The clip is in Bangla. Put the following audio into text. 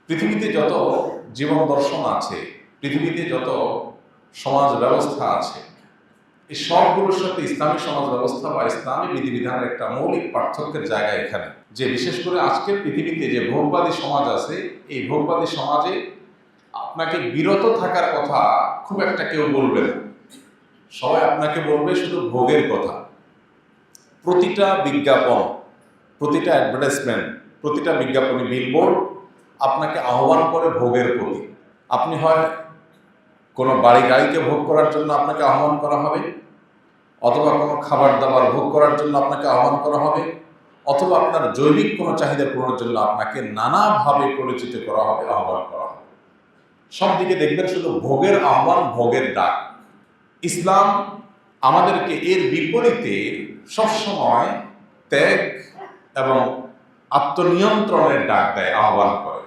পৃথিবীতে যত জীবন দর্শন আছে, পৃথিবীতে যত সমাজ ব্যবস্থা আছে, এই সবগুলোর সাথে ইসলামী সমাজ ব্যবস্থা বা ইসলামী বিধিবিধানের একটা মৌলিক পার্থক্যের জায়গা এখানে, যে বিশেষ করে আজকের পৃথিবীতে যে ভোগবাদী সমাজ আছে, এই ভোগবাদী সমাজে আপনাকে বিরত থাকার কথা খুব একটা কেউ বলবে না। সবাই আপনাকে বলবে শুধু ভোগের কথা। প্রতিটা বিজ্ঞাপন, প্রতিটা অ্যাডভার্টাইজমেন্ট, প্রতিটা বিজ্ঞাপনী বিলবোর্ড আপনাকে আহ্বান করে ভোগের প্রতি। আপনি হয় কোনো বাড়ি গাড়িকে ভোগ করার জন্য আপনাকে আহ্বান করা হবে, অথবা কোনো খাবার দাবার ভোগ করার জন্য আপনাকে আহ্বান করা হবে, অথবা আপনার জৈবিক কোনো চাহিদা পূরণের জন্য আপনাকে নানাভাবে পরিচিত করা হবে, আহ্বান করা হবে। সব দিকে দেখবেন শুধু ভোগের আহ্বান, ভোগের ডাক। ইসলাম আমাদেরকে এর বিপরীতে সবসময় ত্যাগ এবং আত্মনিয়ন্ত্রণের ডাক দেয়, আহ্বান করে।